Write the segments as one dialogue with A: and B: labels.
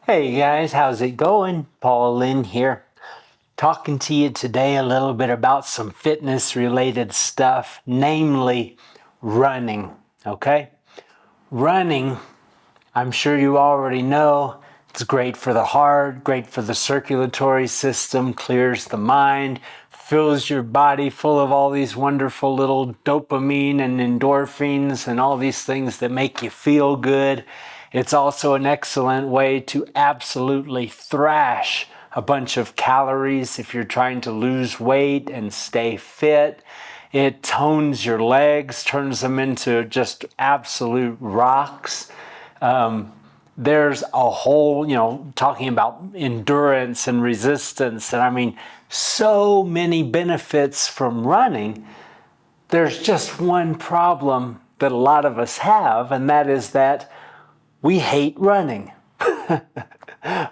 A: Hey guys, how's it going? Paul Lynn here, talking to you today a little bit about some fitness related stuff, namely running. Okay? Running, I'm sure you already know, it's great for the heart, great for the circulatory system, clears the mind, fills your body full of all these wonderful little dopamine and endorphins and all these things that make you feel good. It's also an excellent way to absolutely thrash a bunch of calories if you're trying to lose weight and stay fit. It tones your legs, turns them into just absolute rocks. There's a whole, talking about endurance and resistance, and I mean, so many benefits from running. There's just one problem that a lot of us have, and that is that we hate running.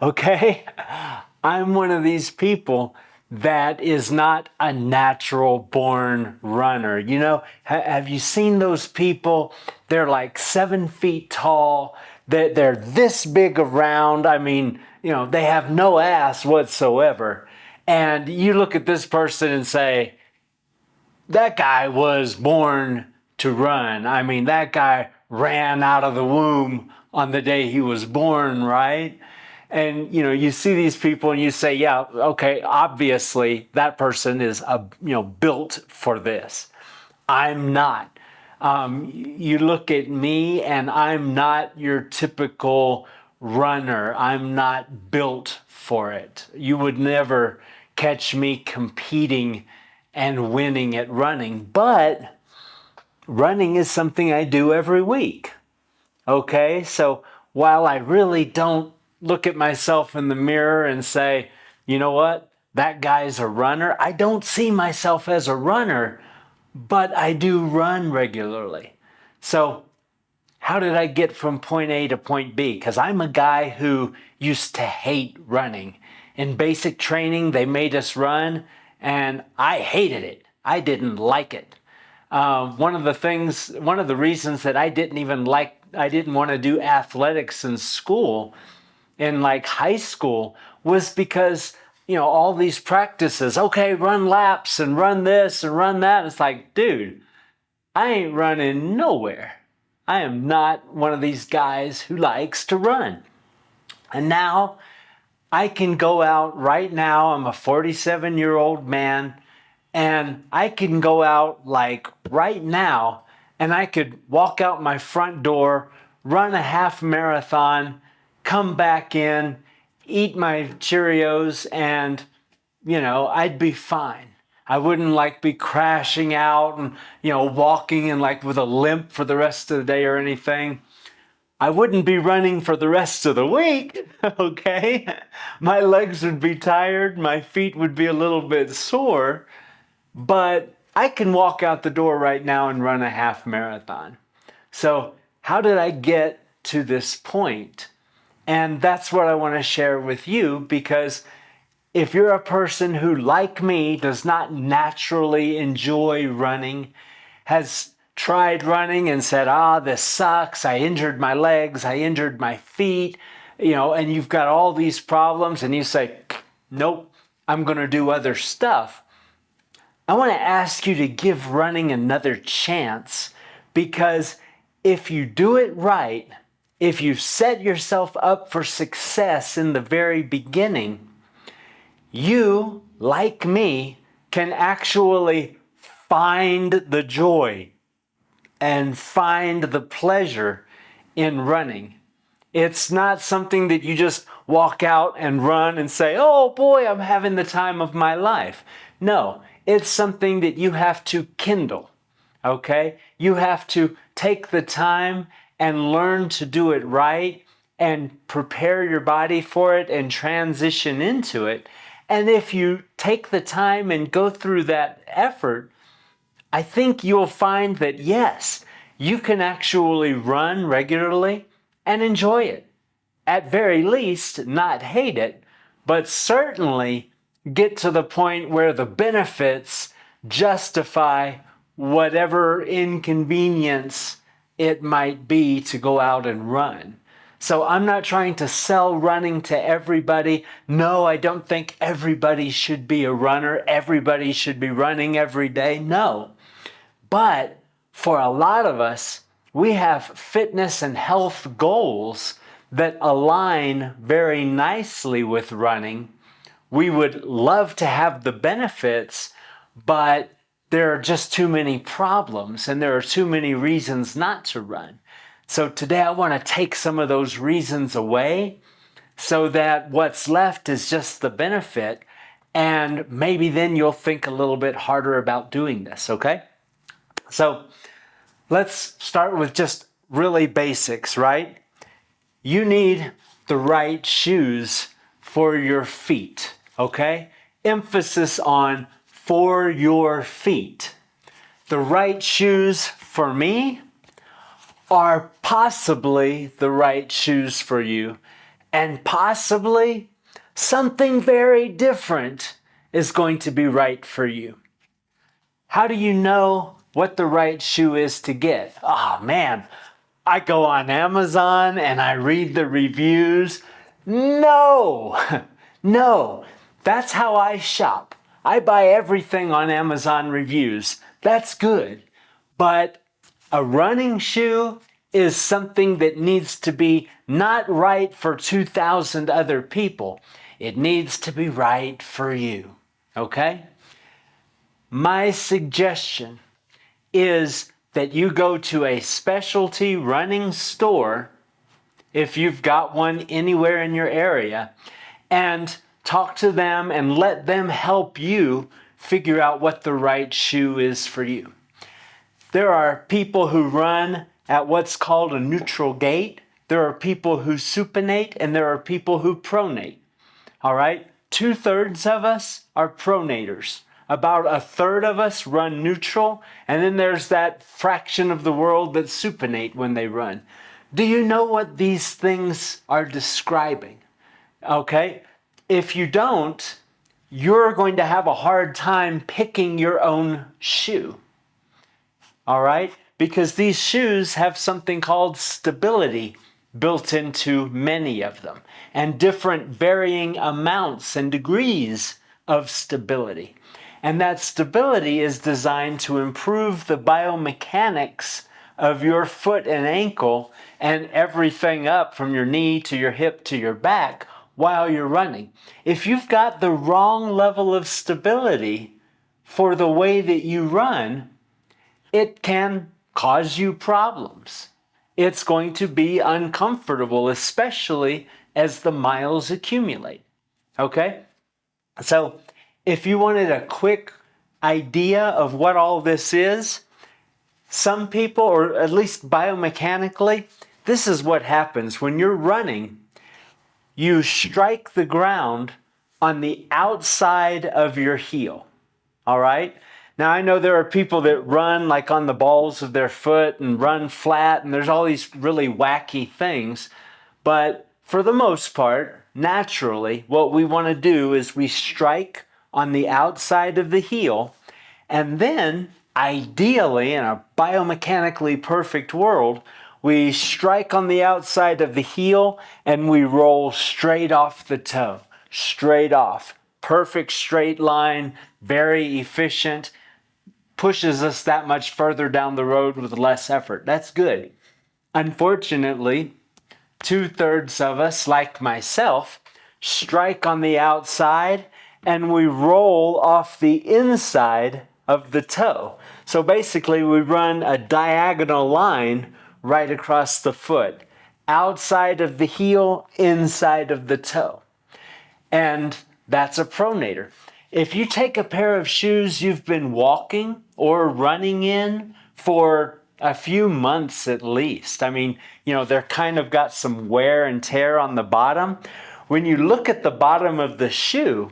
A: Okay? I'm one of these people that is not a natural born runner. Have you seen those people? They're like 7 feet tall. They're this big around. I mean, they have no ass whatsoever. And you look at this person and say, that guy was born to run. I mean, that guy ran out of the womb on the day he was born, right? And you see these people and you say, yeah, okay, obviously that person is built for this. I'm not. You look at me and I'm not your typical runner. I'm not built for it. You would never catch me competing and winning at running, but running is something I do every week. Okay, so while I really don't look at myself in the mirror and say, you know what, that guy's a runner, I don't see myself as a runner, but I do run regularly. So how did I get from point A to point B? Because I'm a guy who used to hate running. In basic training, they made us run, and I hated it. I didn't like it. One of the reasons that I didn't want to do athletics in school, in like high school, was because, all these practices, okay, run laps and run this and run that. It's like, dude, I ain't running nowhere. I am not one of these guys who likes to run. And now I can go out right now. I'm a 47-year-old man, and I can go out like right now and I could walk out my front door, run a half marathon, come back in, eat my Cheerios, and I'd be fine. I wouldn't like be crashing out and, walking and like with a limp for the rest of the day or anything. I wouldn't be running for the rest of the week, okay? My legs would be tired, my feet would be a little bit sore, but I can walk out the door right now and run a half marathon. So, how did I get to this point? And that's what I want to share with you, because if you're a person who, like me, does not naturally enjoy running, has tried running and said, this sucks, I injured my legs, I injured my feet, and you've got all these problems, and you say, nope, I'm going to do other stuff. I want to ask you to give running another chance, because if you do it right, if you set yourself up for success in the very beginning, you, like me, can actually find the joy and find the pleasure in running. It's not something that you just walk out and run and say, oh boy, I'm having the time of my life. No, it's something that you have to kindle, okay? You have to take the time and learn to do it right and prepare your body for it and transition into it. And if you take the time and go through that effort, I think you'll find that yes, you can actually run regularly and enjoy it. At very least, not hate it, but certainly get to the point where the benefits justify whatever inconvenience it might be to go out and run. So I'm not trying to sell running to everybody. No, I don't think everybody should be a runner. Everybody should be running every day. No. But for a lot of us, we have fitness and health goals that align very nicely with running. We would love to have the benefits, but there are just too many problems and there are too many reasons not to run. So today I want to take some of those reasons away so that what's left is just the benefit, and maybe then you'll think a little bit harder about doing this, okay? So let's start with just really basics, right? You need the right shoes for your feet, okay? Emphasis on for your feet. The right shoes for me are possibly the right shoes for you, and possibly something very different is going to be right for you. How do you know what the right shoe is to get? Oh man, I go on Amazon and I read the reviews. No, no, that's how I shop. I buy everything on Amazon reviews. That's good. But a running shoe is something that needs to be not right for 2,000 other people. It needs to be right for you, okay? My suggestion is that you go to a specialty running store, if you've got one anywhere in your area, and talk to them and let them help you figure out what the right shoe is for you. There are people who run at what's called a neutral gait. There are people who supinate, and there are people who pronate. All right? 2/3 of us are pronators. About 1/3 of us run neutral, and then there's that fraction of the world that supinate when they run. Do you know what these things are describing? Okay? If you don't, you're going to have a hard time picking your own shoe. All right? Because these shoes have something called stability built into many of them, and different varying amounts and degrees of stability. And that stability is designed to improve the biomechanics of your foot and ankle and everything up from your knee to your hip to your back while you're running. If you've got the wrong level of stability for the way that you run, it can cause you problems. It's going to be uncomfortable, especially as the miles accumulate. Okay? So, if you wanted a quick idea of what all this is, some people, or at least biomechanically, this is what happens. When you're running, you strike the ground on the outside of your heel. All right? Now, I know there are people that run like on the balls of their foot and run flat, and there's all these really wacky things. But for the most part, naturally, what we want to do is we strike on the outside of the heel, and then, ideally, in a biomechanically perfect world, we strike on the outside of the heel and we roll straight off the toe. Straight off. Perfect straight line, very efficient, pushes us that much further down the road with less effort. That's good. Unfortunately, 2/3 of us, like myself, strike on the outside and we roll off the inside of the toe. So basically, we run a diagonal line right across the foot. Outside of the heel, inside of the toe. And that's a pronator. If you take a pair of shoes you've been walking or running in for a few months at least, I mean, they're kind of got some wear and tear on the bottom. When you look at the bottom of the shoe,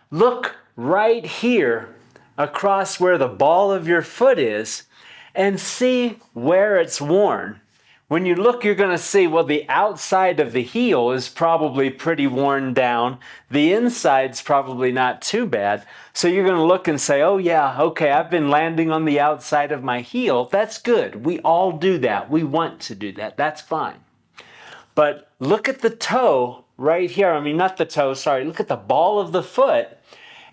A: look right here across where the ball of your foot is and see where it's worn. When you look, you're going to see, well, the outside of the heel is probably pretty worn down. The inside's probably not too bad. So you're going to look and say, oh yeah, okay, I've been landing on the outside of my heel. That's good. We all do that. We want to do that. That's fine. But look at the toe right here. I mean, not the toe, sorry. Look at the ball of the foot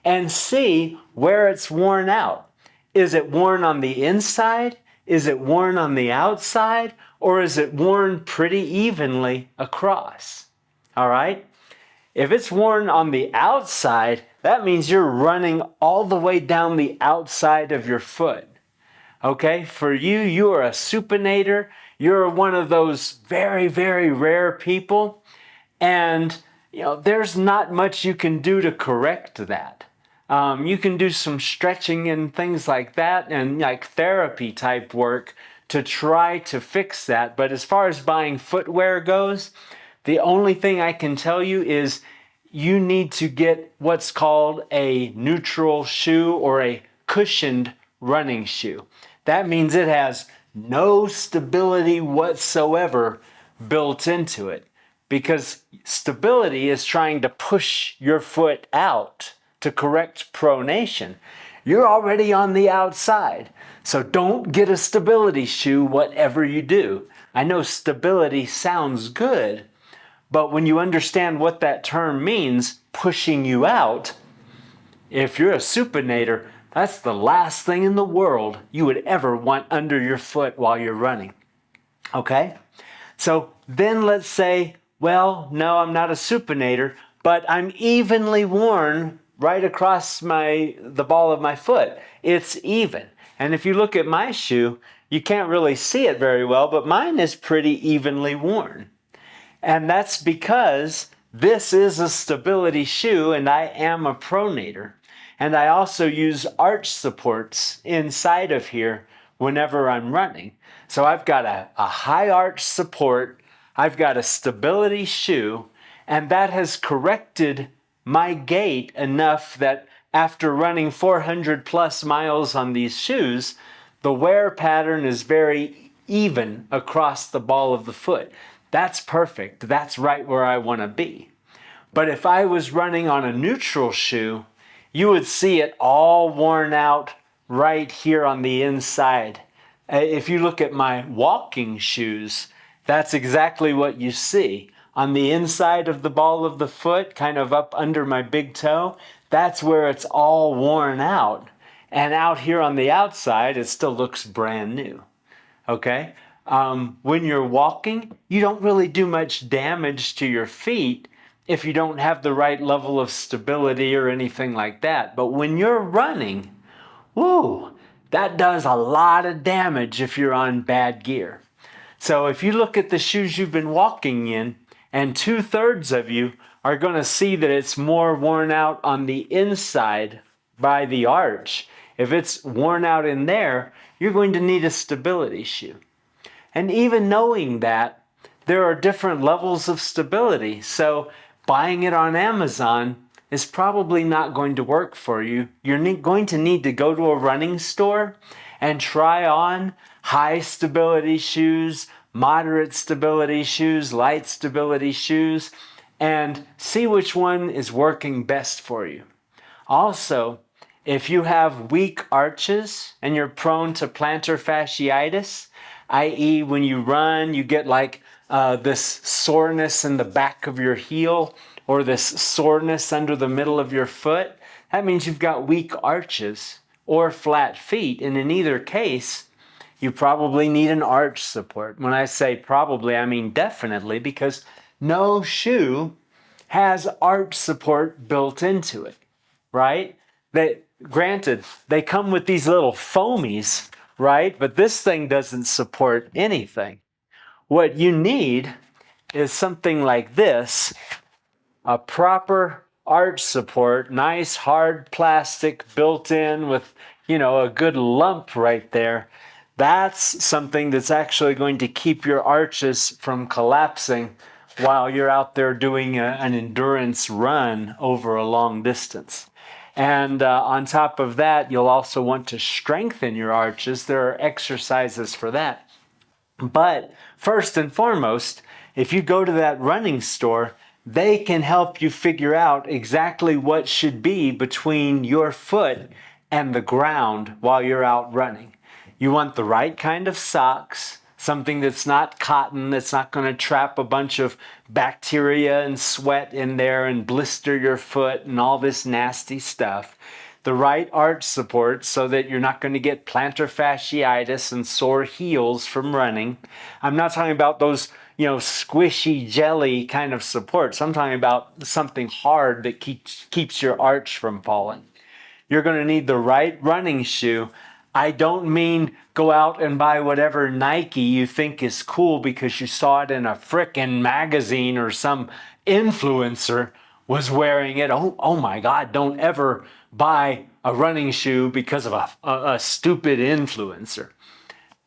A: and see where it's worn out. Is it worn on the inside? Is it worn on the outside? Or is it worn pretty evenly across? All right? If it's worn on the outside, that means you're running all the way down the outside of your foot. Okay? For you, you are a supinator. You're one of those very, very rare people. And, there's not much you can do to correct that. You can do some stretching and things like that and like therapy type work to try to fix that. But as far as buying footwear goes, the only thing I can tell you is you need to get what's called a neutral shoe or a cushioned running shoe. That means it has no stability whatsoever built into it, because stability is trying to push your foot out to correct pronation. You're already on the outside, so don't get a stability shoe whatever you do. I know stability sounds good, but when you understand what that term means, pushing you out, if you're a supinator, that's the last thing in the world you would ever want under your foot while you're running. Okay? So then let's say, well, no, I'm not a supinator, but I'm evenly worn right across the ball of my foot. It's even. And if you look at my shoe, you can't really see it very well, but mine is pretty evenly worn. And that's because this is a stability shoe and I am a pronator. And I also use arch supports inside of here whenever I'm running. So I've got a high arch support, I've got a stability shoe, and that has corrected my gait enough that after running 400 plus miles on these shoes, the wear pattern is very even across the ball of the foot. That's perfect. That's right where I want to be. But if I was running on a neutral shoe, you would see it all worn out right here on the inside. If you look at my walking shoes, that's exactly what you see. On the inside of the ball of the foot, kind of up under my big toe, that's where it's all worn out. And out here on the outside, it still looks brand new. Okay? When you're walking, you don't really do much damage to your feet if you don't have the right level of stability or anything like that. But when you're running, whoo, that does a lot of damage if you're on bad gear. So if you look at the shoes you've been walking in, and 2/3 of you are going to see that it's more worn out on the inside by the arch. If it's worn out in there, you're going to need a stability shoe. And even knowing that, there are different levels of stability. So buying it on Amazon is probably not going to work for you. You're going to need to go to a running store and try on high stability shoes, moderate stability shoes, light stability shoes, and see which one is working best for you. Also, if you have weak arches and you're prone to plantar fasciitis, i.e. when you run, you get like this soreness in the back of your heel or this soreness under the middle of your foot, that means you've got weak arches or flat feet. And in either case, you probably need an arch support. When I say probably, I mean definitely, because no shoe has arch support built into it, right? Granted, they come with these little foamies, right? But this thing doesn't support anything. What you need is something like this, a proper arch support, nice hard plastic built in with, a good lump right there. That's something that's actually going to keep your arches from collapsing while you're out there doing an endurance run over a long distance. And on top of that, you'll also want to strengthen your arches. There are exercises for that. But first and foremost, if you go to that running store, they can help you figure out exactly what should be between your foot and the ground while you're out running. You want the right kind of socks, something that's not cotton, that's not going to trap a bunch of bacteria and sweat in there and blister your foot and all this nasty stuff. The right arch support so that you're not going to get plantar fasciitis and sore heels from running. I'm not talking about those, squishy jelly kind of supports. I'm talking about something hard that keeps your arch from falling. You're going to need the right running shoe. I don't mean go out and buy whatever Nike you think is cool because you saw it in a frickin' magazine or some influencer was wearing it. Oh my God, don't ever buy a running shoe because of a stupid influencer.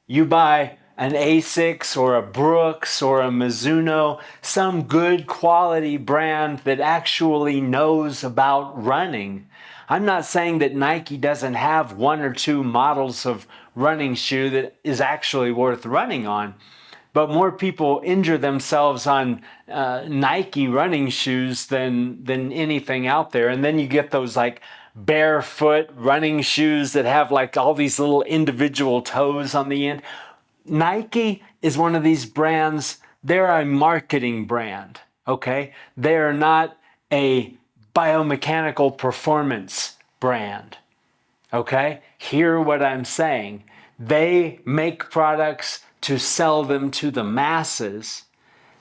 A: You buy an Asics or a Brooks or a Mizuno, some good quality brand that actually knows about running. I'm not saying that Nike doesn't have one or two models of running shoe that is actually worth running on, but more people injure themselves on Nike running shoes than anything out there. And then you get those like barefoot running shoes that have like all these little individual toes on the end. Nike is one of these brands, they're a marketing brand, okay? They are not a biomechanical performance brand, okay? Hear what I'm saying. They make products to sell them to the masses,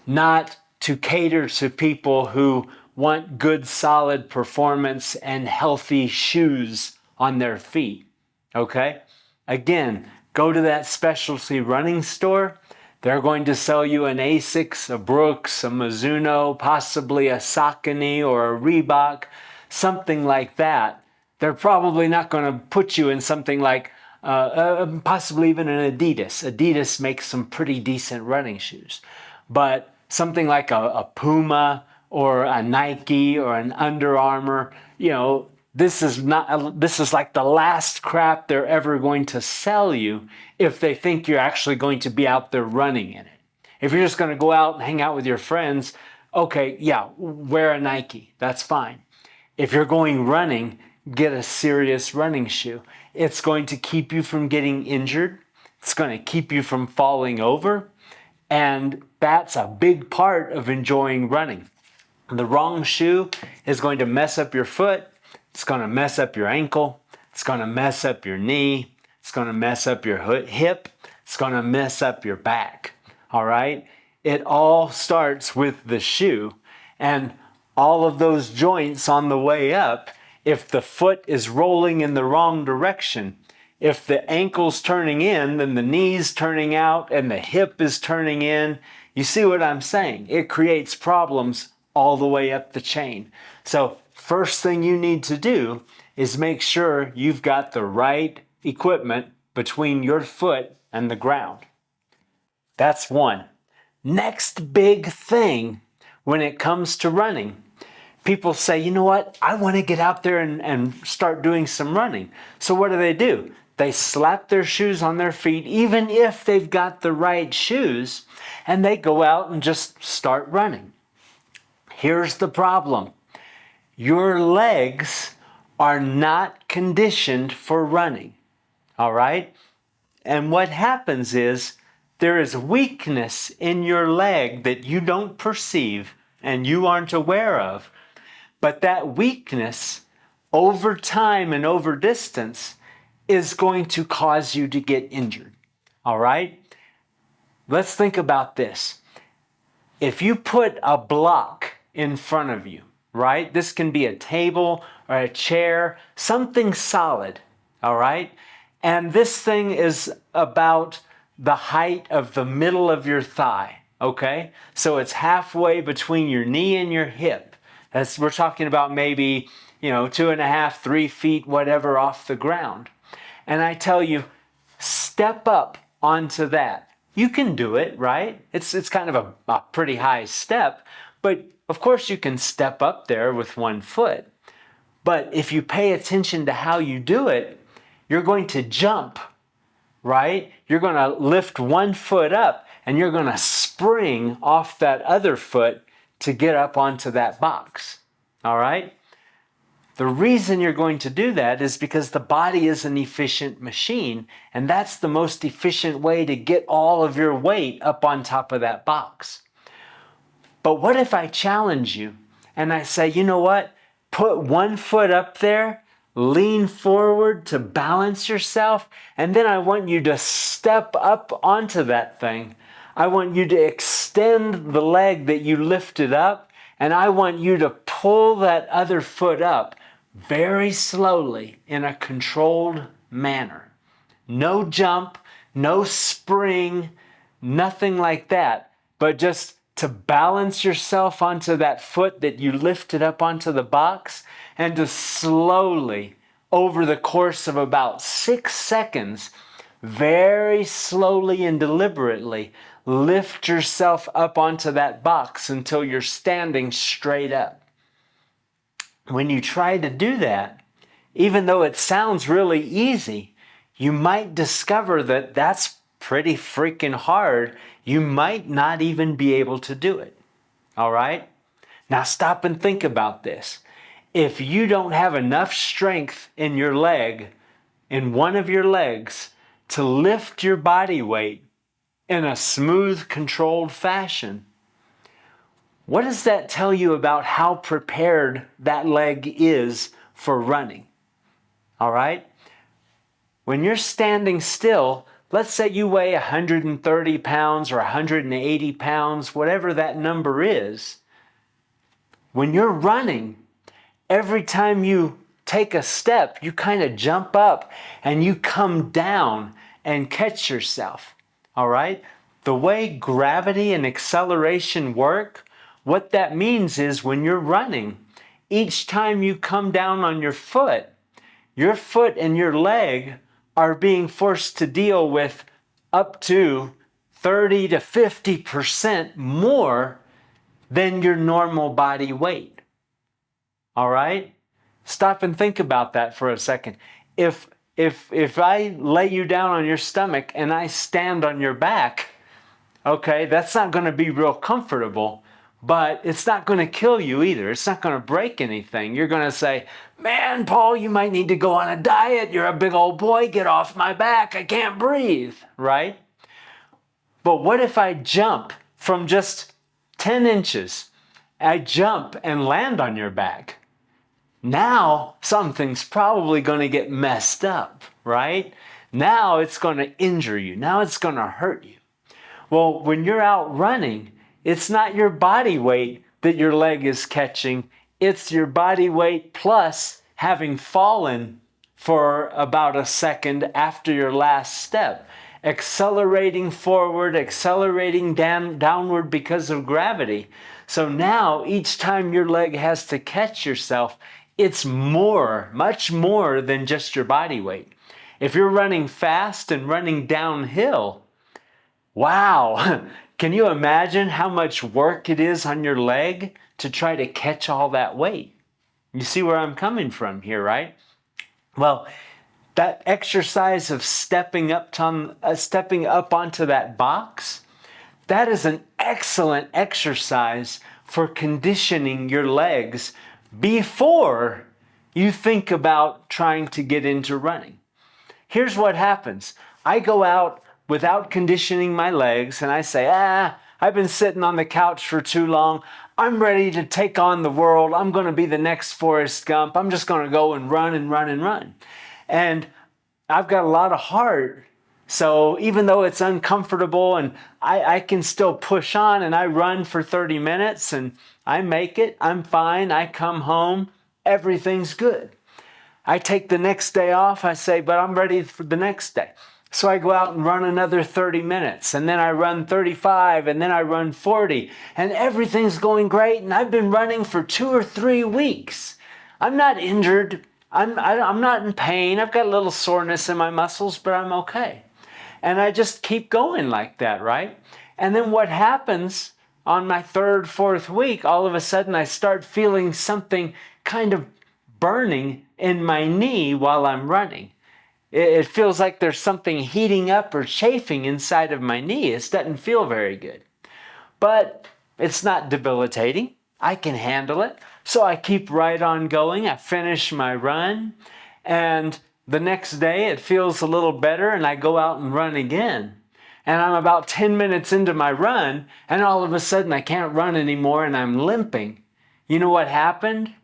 A: not to cater to people who want good, solid performance and healthy shoes on their feet, okay? Again, go to that specialty running store. They're going to sell you an Asics, a Brooks, a Mizuno, possibly a Saucony or a Reebok, something like that. They're probably not going to put you in something like possibly even an Adidas. Adidas makes some pretty decent running shoes. But something like a Puma or a Nike or an Under Armour, this is like the last crap they're ever going to sell you if they think you're actually going to be out there running in it. If you're just going to go out and hang out with your friends, okay, yeah, wear a Nike. That's fine. If you're going running, get a serious running shoe. It's going to keep you from getting injured. It's going to keep you from falling over. And that's a big part of enjoying running. The wrong shoe is going to mess up your foot. It's going to mess up your ankle. It's going to mess up your knee. It's going to mess up your hip. It's going to mess up your back. All right? It all starts with the shoe. And all of those joints on the way up, if the foot is rolling in the wrong direction, if the ankle's turning in, then the knee's turning out and the hip is turning in. You see what I'm saying? It creates problems all the way up the chain. So first thing you need to do is make sure you've got the right equipment between your foot and the ground. That's one. Next big thing when it comes to running, people say, you know what? I want to get out there and start doing some running. So what do? They slap their shoes on their feet, even if they've got the right shoes, and they go out and just start running. Here's the problem. Your legs are not conditioned for running, all right? And what happens is there is weakness in your leg that you don't perceive and you aren't aware of. But that weakness over time and over distance is going to cause you to get injured, all right? Let's think about this. If you put a block in front of you, right? This can be a table or a chair, something solid, all right? And this thing is about the height of the middle of your thigh, okay? So it's halfway between your knee and your hip. We're talking about maybe, 2.5, 3 feet, whatever, off the ground. And I tell you, step up onto that. You can do it, right? It's kind of a pretty high step, but of course you can step up there with one foot. But if you pay attention to how you do it, you're going to jump, right? You're going to lift one foot up and you're going to spring off that other foot to get up onto that box, all right? The reason you're going to do that is because the body is an efficient machine, and that's the most efficient way to get all of your weight up on top of that box. But what if I challenge you and I say, you know what? Put one foot up there, lean forward to balance yourself, and then I want you to step up onto that thing. I want you to extend the leg that you lifted up, and I want you to pull that other foot up very slowly in a controlled manner. No jump, no spring, nothing like that, but just to balance yourself onto that foot that you lifted up onto the box, and to slowly, over the course of about 6 seconds, very slowly and deliberately lift yourself up onto that box until you're standing straight up. When you try to do that, even though it sounds really easy, you might discover that that's pretty freaking hard. You might not even be able to do it. All right? Now stop and think about this. If you don't have enough strength in your leg, in one of your legs, to lift your body weight in a smooth, controlled fashion, what does that tell you about how prepared that leg is for running? All right? When you're standing still, let's say you weigh 130 pounds or 180 pounds, whatever that number is. When you're running, every time you take a step, you kind of jump up and you come down and catch yourself. All right? The way gravity and acceleration work, what that means is when you're running, each time you come down on your foot and your leg are being forced to deal with up to 30 to 50% more than your normal body weight. All right? Stop and think about that for a second. If I lay you down on your stomach and I stand on your back, okay, that's not going to be real comfortable, but it's not going to kill you either. It's not going to break anything. You're going to say, man, Paul, you might need to go on a diet. You're a big old boy. Get off my back. I can't breathe, right? But what if I jump from just 10 inches? I jump and land on your back. Now something's probably going to get messed up, right? Now it's going to injure you. Now it's going to hurt you. Well, when you're out running, it's not your body weight that your leg is catching. It's your body weight plus having fallen for about a second after your last step. Accelerating forward, accelerating downward because of gravity. So now each time your leg has to catch yourself, it's more, much more than just your body weight. If you're running fast and running downhill, wow, can you imagine how much work it is on your leg to try to catch all that weight? You see where I'm coming from here, right? Well, that exercise of stepping up onto that box, that is an excellent exercise for conditioning your legs before you think about trying to get into running. Here's what happens. I go out without conditioning my legs and I say, I've been sitting on the couch for too long. I'm ready to take on the world. I'm going to be the next Forrest Gump. I'm just going to go and run and run and run. And I've got a lot of heart. So even though it's uncomfortable and I can still push on and I run for 30 minutes and I make it, I'm fine, I come home, everything's good. I take the next day off, I say, but I'm ready for the next day. So I go out and run another 30 minutes and then I run 35 and then I run 40 and everything's going great and I've been running for 2 or 3 weeks. I'm not injured, I'm not in pain, I've got a little soreness in my muscles, but I'm okay. And I just keep going like that, right? And then what happens on my 3rd, 4th week, all of a sudden I start feeling something kind of burning in my knee while I'm running. It feels like there's something heating up or chafing inside of my knee. It doesn't feel very good. But it's not debilitating. I can handle it. So I keep right on going. I finish my run, and the next day it feels a little better, and I go out and run again. And I'm about 10 minutes into my run, and all of a sudden I can't run anymore and I'm limping. You know what happened?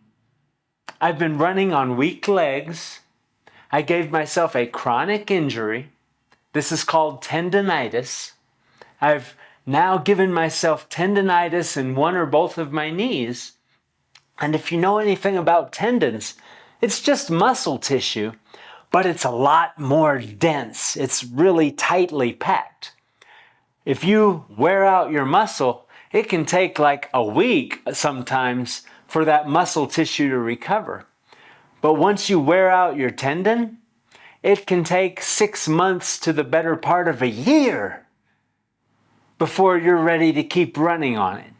A: I've been running on weak legs. I gave myself a chronic injury. This is called tendonitis. I've now given myself tendonitis in one or both of my knees. And if you know anything about tendons, it's just muscle tissue, but it's a lot more dense. It's really tightly packed. If you wear out your muscle, it can take like a week sometimes for that muscle tissue to recover. But once you wear out your tendon, it can take 6 months to the better part of a year before you're ready to keep running on it.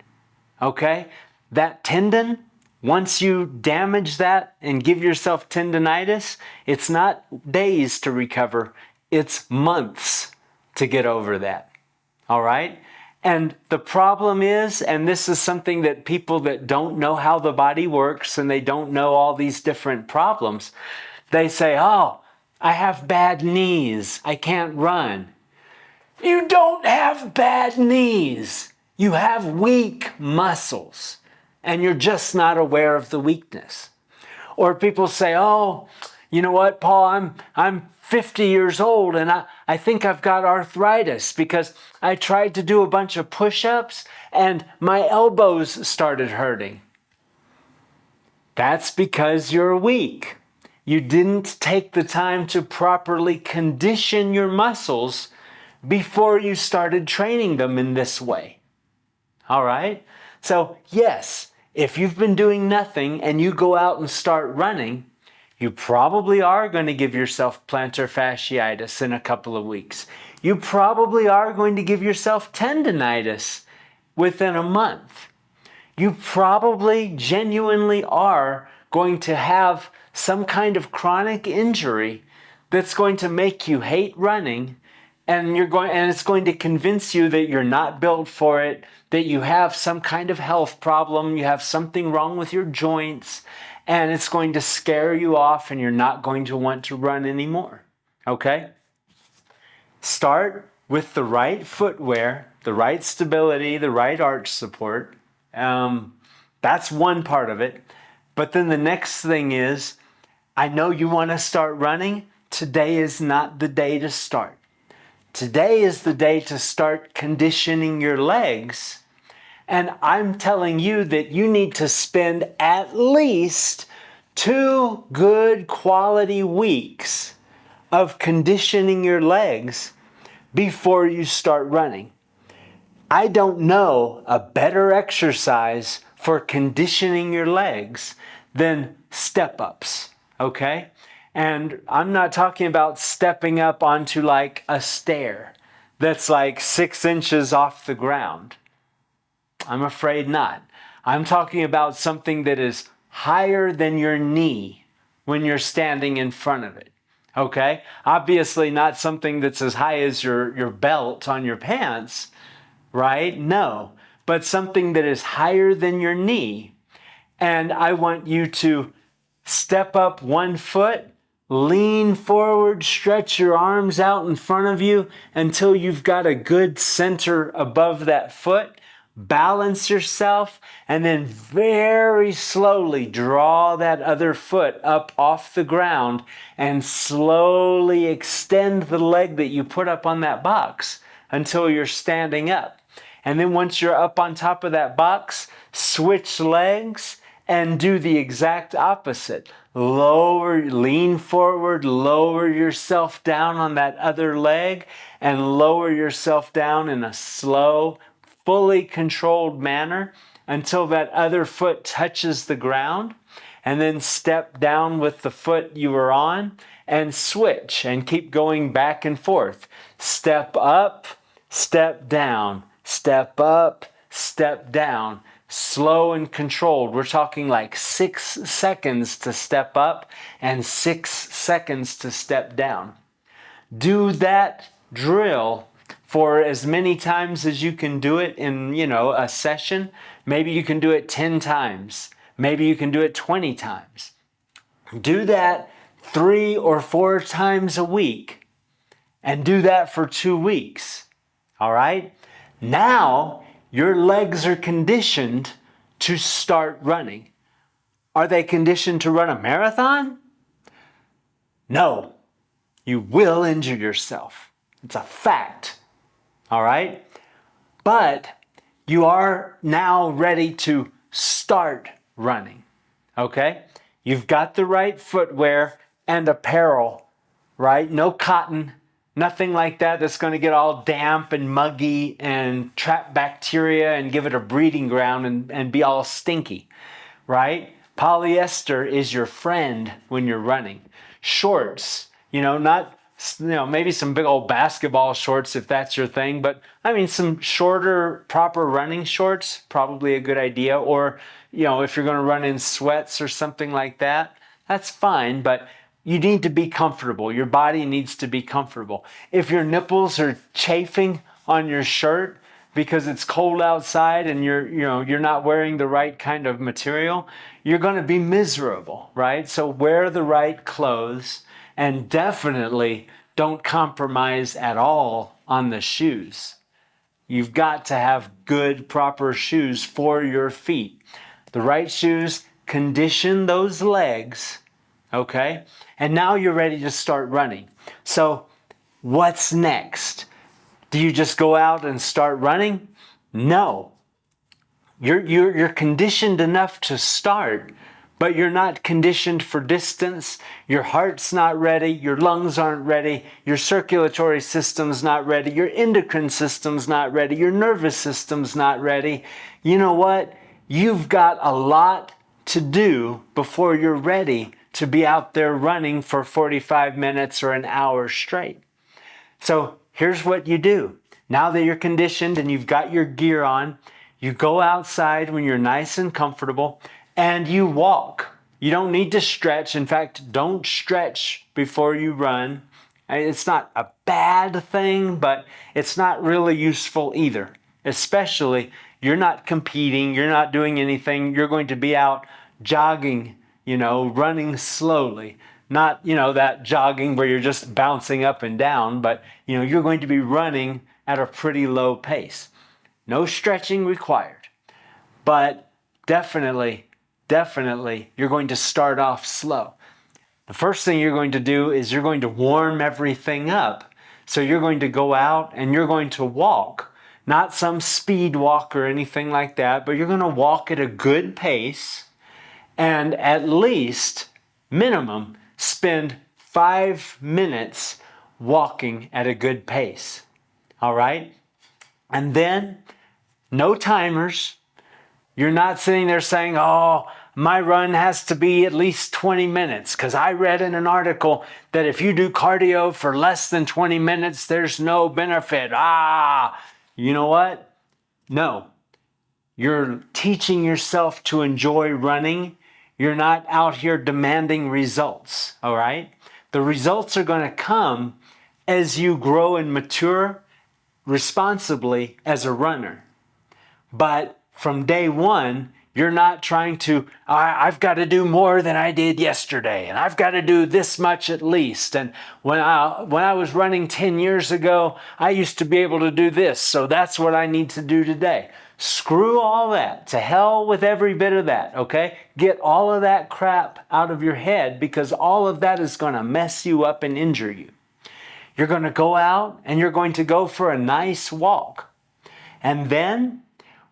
A: Okay? That tendon, once you damage that and give yourself tendonitis, it's not days to recover, it's months to get over that. All right? And the problem is, and this is something that people that don't know how the body works and they don't know all these different problems, they say, oh, I have bad knees, I can't run. You don't have bad knees. You have weak muscles, and you're just not aware of the weakness. Or people say, oh, you know what, Paul, I'm 50 years old and I think I've got arthritis because I tried to do a bunch of push-ups and my elbows started hurting. That's because you're weak. You didn't take the time to properly condition your muscles before you started training them in this way. All right? So yes, if you've been doing nothing and you go out and start running, you probably are going to give yourself plantar fasciitis in a couple of weeks. You probably are going to give yourself tendonitis within a month. You probably genuinely are going to have some kind of chronic injury that's going to make you hate running, and it's going to convince you that you're not built for it, that you have some kind of health problem, you have something wrong with your joints, and it's going to scare you off and you're not going to want to run anymore. Okay? Start with the right footwear, the right stability, the right arch support. That's one part of it. But then the next thing is, I know you want to start running. Today is not the day to start. Today is the day to start conditioning your legs. And I'm telling you that you need to spend at least 2 good quality weeks of conditioning your legs before you start running. I don't know a better exercise for conditioning your legs than step-ups, okay? And I'm not talking about stepping up onto like a stair that's like 6 inches off the ground. I'm afraid not. I'm talking about something that is higher than your knee when you're standing in front of it. Okay? Obviously not something that's as high as your belt on your pants, right? No. But something that is higher than your knee. And I want you to step up 1 foot, lean forward, stretch your arms out in front of you until you've got a good center above that foot. Balance yourself, and then very slowly draw that other foot up off the ground and slowly extend the leg that you put up on that box until you're standing up. And then once you're up on top of that box, switch legs and do the exact opposite. Lean forward, lower yourself down on that other leg, and lower yourself down in a slow, fully controlled manner until that other foot touches the ground, and then step down with the foot you were on and switch and keep going back and forth. Step up, step down, step up, step down. Slow and controlled. We're talking like 6 seconds to step up and 6 seconds to step down. Do that drill for as many times as you can do it in, a session. Maybe you can do it 10 times. Maybe you can do it 20 times. Do that 3 or 4 times a week and do that for 2 weeks. All right? Now your legs are conditioned to start running. Are they conditioned to run a marathon? No. You will injure yourself. It's a fact. All right? But you are now ready to start running. Okay? You've got the right footwear and apparel, right? No cotton, nothing like that that's going to get all damp and muggy and trap bacteria and give it a breeding ground and be all stinky, right? Polyester is your friend when you're running. Shorts, not, maybe some big old basketball shorts if that's your thing, but I mean, some shorter, proper running shorts, probably a good idea. Or, if you're going to run in sweats or something like that, that's fine, but you need to be comfortable. Your body needs to be comfortable. If your nipples are chafing on your shirt because it's cold outside and you're not wearing the right kind of material, you're going to be miserable, right? So wear the right clothes and definitely don't compromise at all on the shoes. You've got to have good, proper shoes for your feet. The right shoes condition those legs, okay? And now you're ready to start running. So what's next? Do you just go out and start running? No. You're conditioned enough to start, but you're not conditioned for distance. Your heart's not ready. Your lungs aren't ready. Your circulatory system's not ready. Your endocrine system's not ready. Your nervous system's not ready. You know what? You've got a lot to do before you're ready to be out there running for 45 minutes or an hour straight. So here's what you do. Now that you're conditioned and you've got your gear on, you go outside when you're nice and comfortable and you walk. You don't need to stretch. In fact, don't stretch before you run. It's not a bad thing, but it's not really useful either. Especially, you're not competing, you're not doing anything. You're going to be out jogging, running slowly. Not, that jogging where you're just bouncing up and down, but, you're going to be running at a pretty low pace. No stretching required, but definitely, you're going to start off slow. The first thing you're going to do is you're going to warm everything up. So you're going to go out and you're going to walk, not some speed walk or anything like that, but you're going to walk at a good pace and at least, minimum, spend 5 minutes walking at a good pace. All right? And then, no timers. You're not sitting there saying, oh, my run has to be at least 20 minutes because I read in an article that if you do cardio for less than 20 minutes, there's no benefit. You know what? No. You're teaching yourself to enjoy running. You're not out here demanding results, all right? The results are going to come as you grow and mature responsibly as a runner. But from day one, you're not trying to, I've got to do more than I did yesterday, and I've got to do this much at least. And when I was running 10 years ago, I used to be able to do this, so that's what I need to do today. Screw all that. To hell with every bit of that, okay? Get all of that crap out of your head because all of that is going to mess you up and injure you. You're going to go out and you're going to go for a nice walk. And then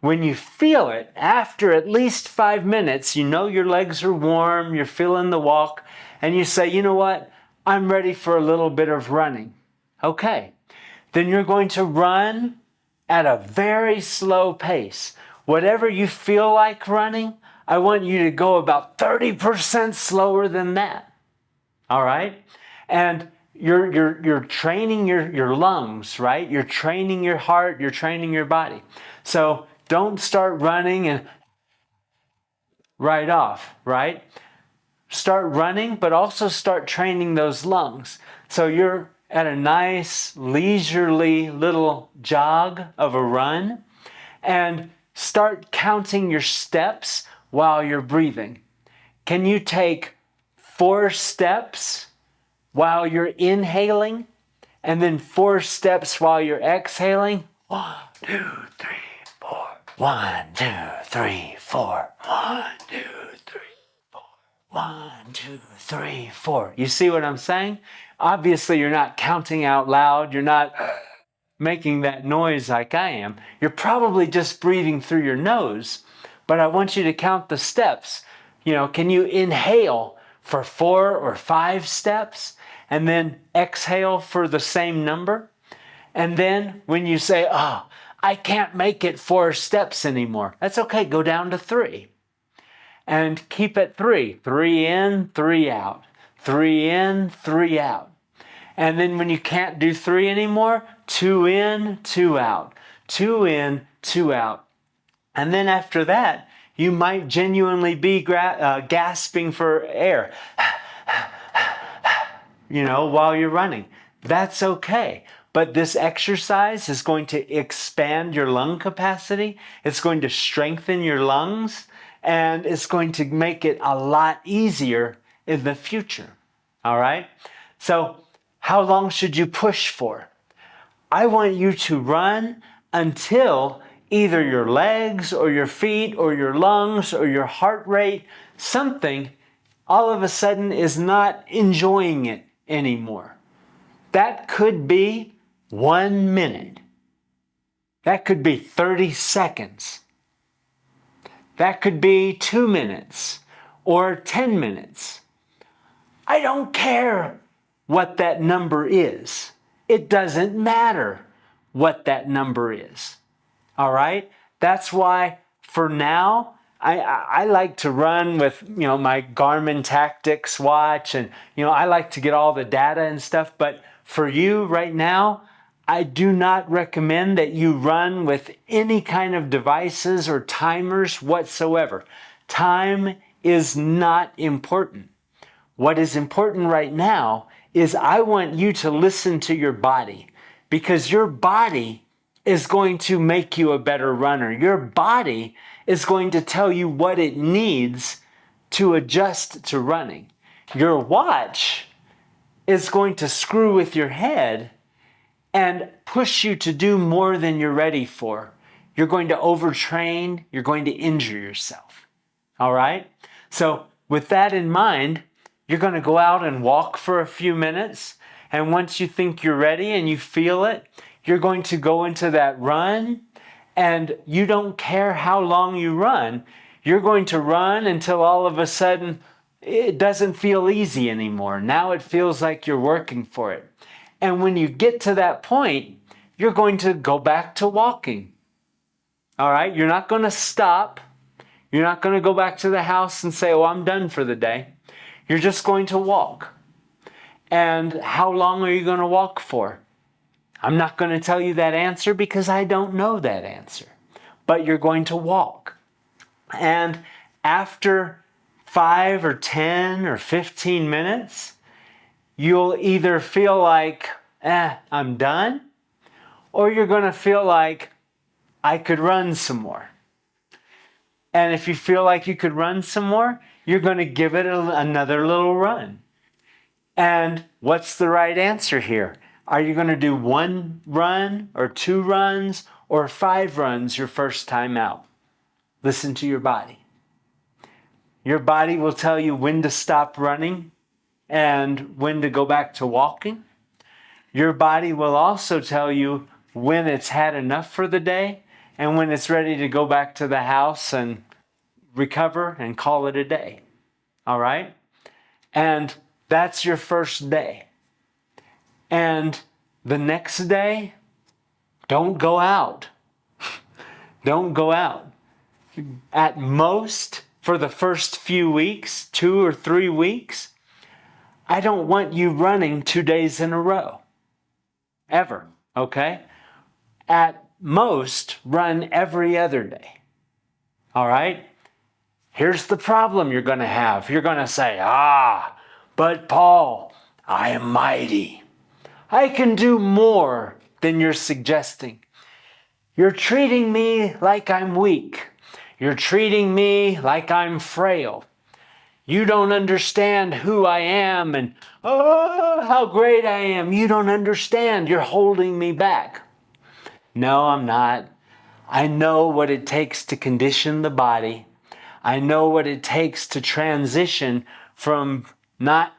A: when you feel it, after at least 5 minutes, your legs are warm, you're feeling the walk, and you say, you know what? I'm ready for a little bit of running. Okay. Then you're going to run at a very slow pace. Whatever you feel like running, I want you to go about 30% slower than that. All right? And you're training your lungs, right? You're training your heart, you're training your body. So don't start running and right off, right? Start running, but also start training those lungs. So you're at a nice, leisurely little jog of a run and start counting your steps while you're breathing. Can you take 4 steps while you're inhaling and then 4 steps while you're exhaling? 1, 2, 3, 4. 1, 2, 3, 4. 1, 2, 3, 4. 1, 2, 3, 4. You see what I'm saying? Obviously, you're not counting out loud. You're not making that noise like I am. You're probably just breathing through your nose. But I want you to count the steps. Can you inhale for 4 or 5 steps and then exhale for the same number? And then when you say, oh, I can't make it 4 steps anymore, that's okay. Go down to 3 and keep it 3. 3 in, 3 out. 3 in, 3 out. And then when you can't do 3 anymore, 2 in, 2 out. 2 in, 2 out. And then after that, you might genuinely be gasping for air, while you're running. That's okay. But this exercise is going to expand your lung capacity. It's going to strengthen your lungs, and it's going to make it a lot easier in the future. All right? So, how long should you push for? I want you to run until either your legs or your feet or your lungs or your heart rate, something all of a sudden is not enjoying it anymore. That could be 1 minute. That could be 30 seconds. That could be 2 minutes or 10 minutes. I don't care what that number is. It doesn't matter what that number is. All right? That's why for now, I like to run with, my Garmin Tactics watch, and, I like to get all the data and stuff. But for you right now, I do not recommend that you run with any kind of devices or timers whatsoever. Time is not important. What is important right now is I want you to listen to your body, because your body is going to make you a better runner. Your body is going to tell you what it needs to adjust to running. Your watch is going to screw with your head and push you to do more than you're ready for. You're going to overtrain. You're going to injure yourself. All right? So with that in mind, you're going to go out and walk for a few minutes. And once you think you're ready and you feel it, you're going to go into that run. And you don't care how long you run. You're going to run until all of a sudden it doesn't feel easy anymore. Now it feels like you're working for it. And when you get to that point, you're going to go back to walking. All right? You're not going to stop. You're not going to go back to the house and say, oh, I'm done for the day. You're just going to walk. And how long are you going to walk for? I'm not going to tell you that answer because I don't know that answer. But you're going to walk. And after 5 or 10 or 15 minutes, you'll either feel like, I'm done, or you're going to feel like, I could run some more. And if you feel like you could run some more, you're going to give it another little run. And what's the right answer here? Are you going to do 1 run or 2 runs or 5 runs your first time out? Listen to your body. Your body will tell you when to stop running and when to go back to walking. Your body will also tell you when it's had enough for the day and when it's ready to go back to the house and recover and call it a day. All right? And that's your first day. And the next day, don't go out. Don't go out. At most, for the first few weeks, 2 or 3 weeks, I don't want you running 2 days in a row. Ever. Okay? At most, run every other day. All right? Here's the problem you're going to have. You're going to say, but Paul, I am mighty. I can do more than you're suggesting. You're treating me like I'm weak. You're treating me like I'm frail. You don't understand who I am and, oh, how great I am. You don't understand. You're holding me back. No, I'm not. I know what it takes to condition the body. I know what it takes to transition from not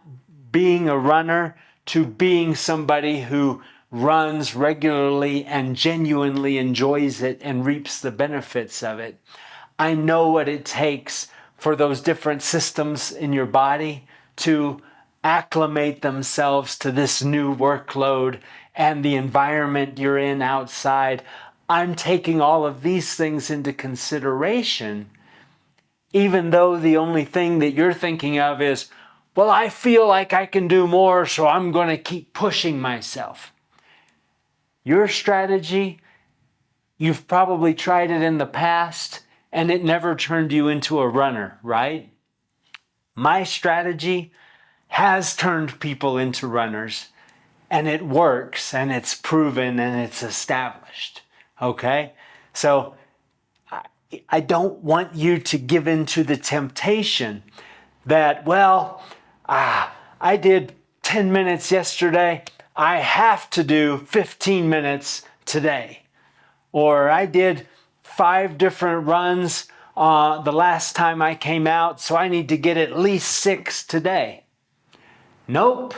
A: being a runner to being somebody who runs regularly and genuinely enjoys it and reaps the benefits of it. I know what it takes for those different systems in your body to acclimate themselves to this new workload and the environment you're in outside. I'm taking all of these things into consideration, even though the only thing that you're thinking of is, well, I feel like I can do more, so I'm going to keep pushing myself. Your strategy, you've probably tried it in the past, and it never turned you into a runner, right? My strategy has turned people into runners, and it works, and it's proven, and it's established. Okay? So I don't want you to give in to the temptation that, well, I did 10 minutes yesterday, I have to do 15 minutes today. Or I did 5 different runs the last time I came out, so I need to get at least 6 today. Nope.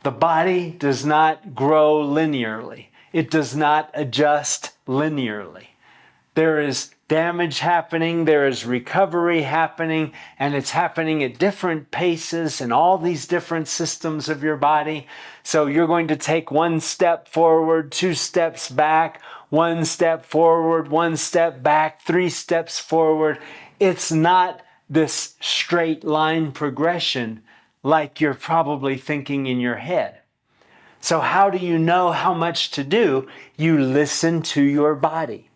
A: The body does not grow linearly. It does not adjust linearly. There is damage happening, there is recovery happening, and it's happening at different paces in all these different systems of your body. So you're going to take 1 step forward, 2 steps back, 1 step forward, 1 step back, 3 steps forward. It's not this straight line progression like you're probably thinking in your head. So how do you know how much to do? You listen to your body.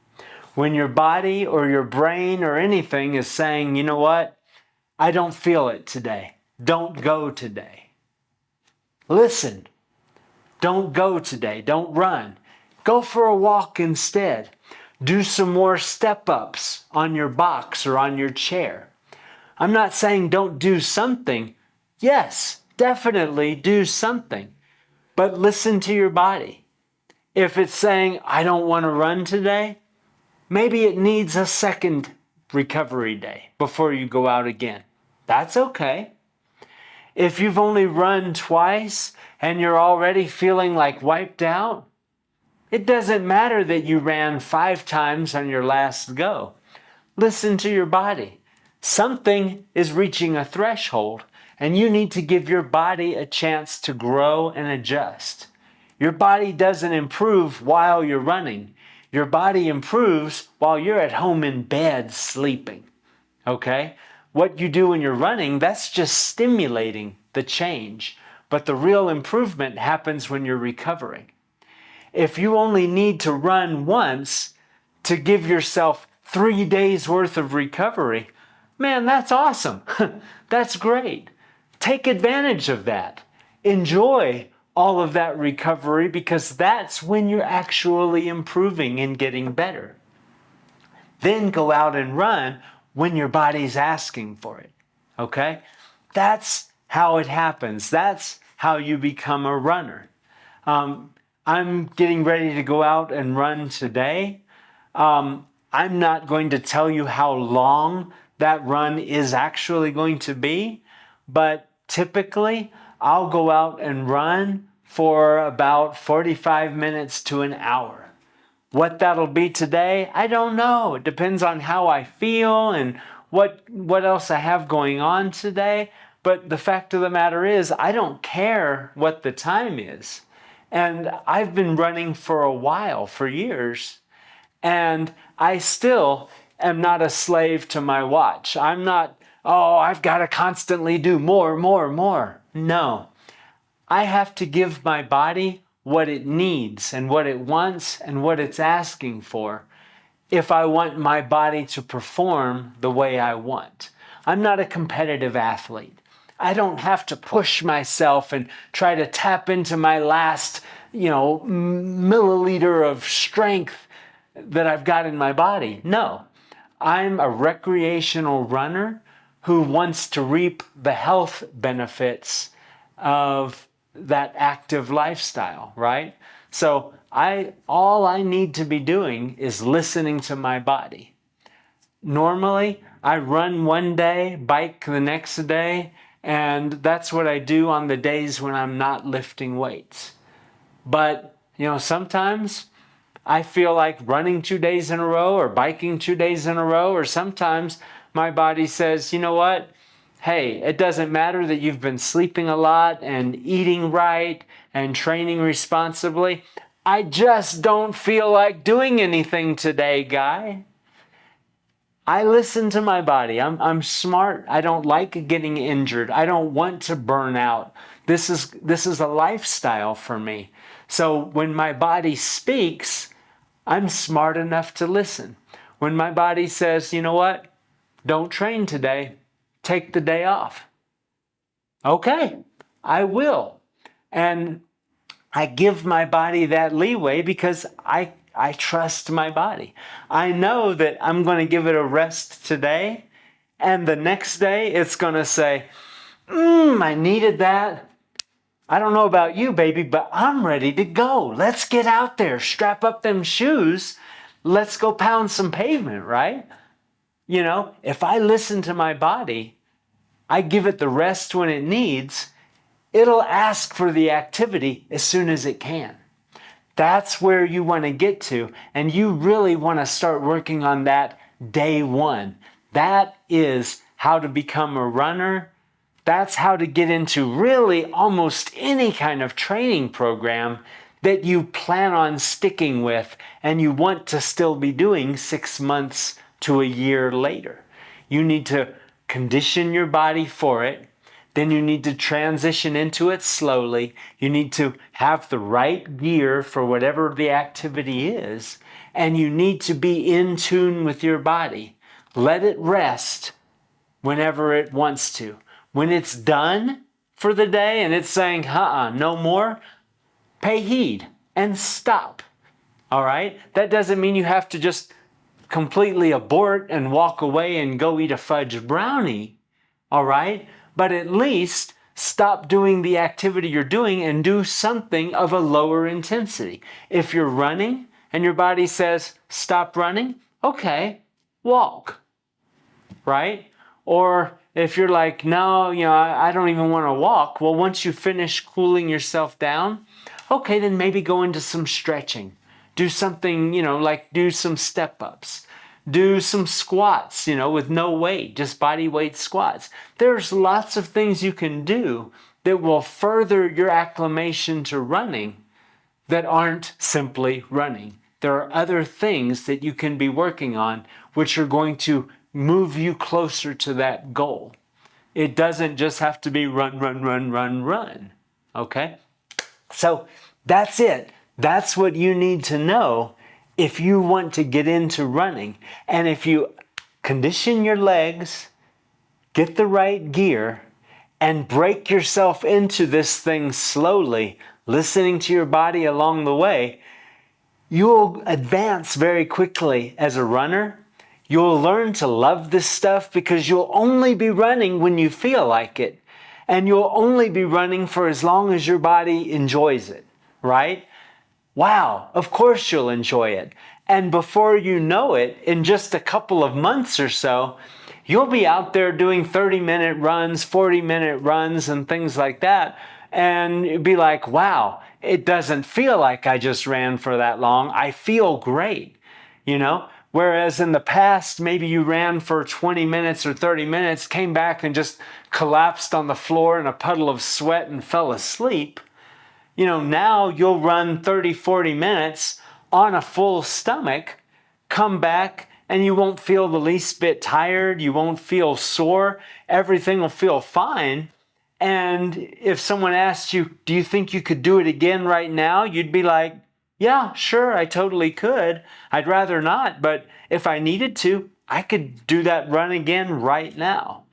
A: When your body or your brain or anything is saying, you know what? I don't feel it today. Don't go today. Listen. Don't go today. Don't run. Go for a walk instead. Do some more step-ups on your box or on your chair. I'm not saying don't do something. Yes, definitely do something. But listen to your body. If it's saying, I don't want to run today, maybe it needs a second recovery day before you go out again. That's okay. If you've only run twice and you're already feeling like wiped out, it doesn't matter that you ran 5 times on your last go. Listen to your body. Something is reaching a threshold, and you need to give your body a chance to grow and adjust. Your body doesn't improve while you're running. Your body improves while you're at home in bed sleeping. Okay? What you do when you're running, that's just stimulating the change. But the real improvement happens when you're recovering. If you only need to run once to give yourself 3 days worth of recovery, man, that's awesome. That's great. Take advantage of that. Enjoy all of that recovery, because that's when you're actually improving and getting better. Then go out and run when your body's asking for it. Okay? That's how it happens. That's how you become a runner. I'm getting ready to go out and run today. I'm not going to tell you how long that run is actually going to be, but typically I'll go out and run for about 45 minutes to an hour. What that'll be today, I don't know. It depends on how I feel and what else I have going on today. But the fact of the matter is, I don't care what the time is. And I've been running for a while, for years, and I still am not a slave to my watch. I'm not, oh, I've got to constantly do more. No, I have to give my body what it needs and what it wants and what it's asking for if I want my body to perform the way I want. I'm not a competitive athlete. I don't have to push myself and try to tap into my last, milliliter of strength that I've got in my body. No, I'm a recreational runner who wants to reap the health benefits of that active lifestyle, right? So all I need to be doing is listening to my body. Normally, I run one day, bike the next day, and that's what I do on the days when I'm not lifting weights. But, sometimes I feel like running 2 days in a row or biking 2 days in a row, or sometimes my body says, you know what? Hey, it doesn't matter that you've been sleeping a lot and eating right and training responsibly. I just don't feel like doing anything today, guy. I listen to my body. I'm smart. I don't like getting injured. I don't want to burn out. This is a lifestyle for me. So when my body speaks, I'm smart enough to listen. When my body says, you know what? Don't train today. Take the day off. Okay, I will. And I give my body that leeway because I trust my body. I know that I'm going to give it a rest today, and the next day it's going to say, I needed that. I don't know about you, baby, but I'm ready to go. Let's get out there, strap up them shoes. Let's go pound some pavement, right? If I listen to my body, I give it the rest when it needs, it'll ask for the activity as soon as it can. That's where you want to get to, and you really want to start working on that day one. That is how to become a runner. That's how to get into really almost any kind of training program that you plan on sticking with and you want to still be doing 6 months to a year later. You need to condition your body for it. Then you need to transition into it slowly. You need to have the right gear for whatever the activity is. And you need to be in tune with your body. Let it rest whenever it wants to. When it's done for the day and it's saying, no more, pay heed and stop. All right? That doesn't mean you have to just completely abort and walk away and go eat a fudge brownie. All right? But at least stop doing the activity you're doing and do something of a lower intensity. If you're running and your body says, stop running, okay, walk, right? Or if you're like, no, I don't even want to walk. Well, once you finish cooling yourself down, okay, then maybe go into some stretching. Do something, like do some step-ups. Do some squats, with no weight, just body weight squats. There's lots of things you can do that will further your acclimation to running that aren't simply running. There are other things that you can be working on which are going to move you closer to that goal. It doesn't just have to be run, run, run, run, run. Okay? So that's it. That's what you need to know if you want to get into running. And if you condition your legs, get the right gear, and break yourself into this thing slowly, listening to your body along the way, you'll advance very quickly as a runner. You'll learn to love this stuff because you'll only be running when you feel like it. And you'll only be running for as long as your body enjoys it, right? Wow, of course you'll enjoy it. And before you know it, in just a couple of months or so, you'll be out there doing 30-minute runs, 40-minute runs, and things like that. And you'll be like, wow, it doesn't feel like I just ran for that long. I feel great, Whereas in the past, maybe you ran for 20 minutes or 30 minutes, came back and just collapsed on the floor in a puddle of sweat and fell asleep. Now you'll run 30, 40 minutes on a full stomach, come back, and you won't feel the least bit tired. You won't feel sore. Everything will feel fine. And if someone asked you, do you think you could do it again right now? You'd be like, yeah, sure, I totally could. I'd rather not, but if I needed to, I could do that run again right now.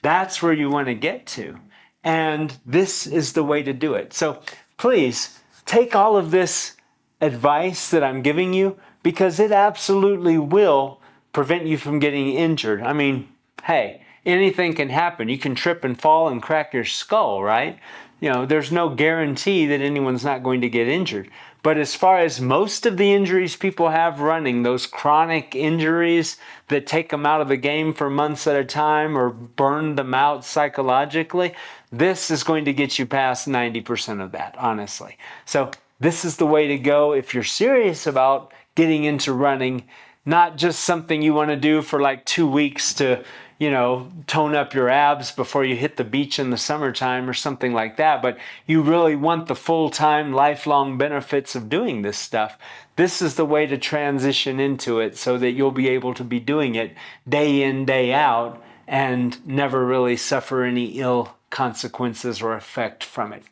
A: That's where you want to get to. And this is the way to do it. So please take all of this advice that I'm giving you, because it absolutely will prevent you from getting injured. I mean, hey, anything can happen. You can trip and fall and crack your skull, right? You know, there's no guarantee that anyone's not going to get injured. But as far as most of the injuries people have running, those chronic injuries that take them out of the game for months at a time or burn them out psychologically, this is going to get you past 90% of that, honestly. So this is the way to go if you're serious about getting into running, not just something you want to do for like 2 weeks to, you know, tone up your abs before you hit the beach in the summertime or something like that, but you really want the full-time, lifelong benefits of doing this stuff. This is the way to transition into it so that you'll be able to be doing it day in, day out, and never really suffer any ill consequences or effect from it.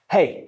A: Hey,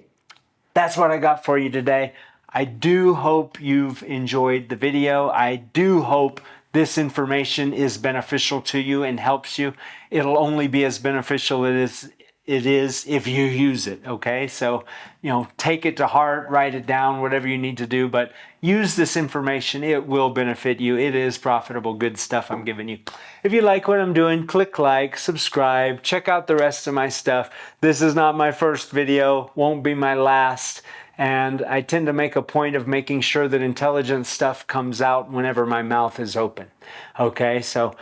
A: that's what I got for you today. I do hope you've enjoyed the video. I do hope this information is beneficial to you and helps you. It'll only be as beneficial as it is if you use it, okay? So, you know, take it to heart, write it down, whatever you need to do, but use this information. It will benefit you. It is profitable, good stuff I'm giving you. If you like what I'm doing, click like, subscribe, check out the rest of my stuff. This is not my first video, won't be my last. And I tend to make a point of making sure that intelligent stuff comes out whenever my mouth is open. Okay, so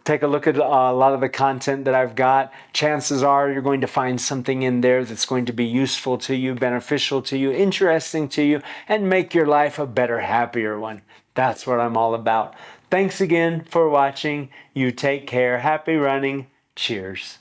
A: take a look at a lot of the content that I've got. Chances are you're going to find something in there that's going to be useful to you, beneficial to you, interesting to you, and make your life a better, happier one. That's what I'm all about. Thanks again for watching. You take care. Happy running. Cheers.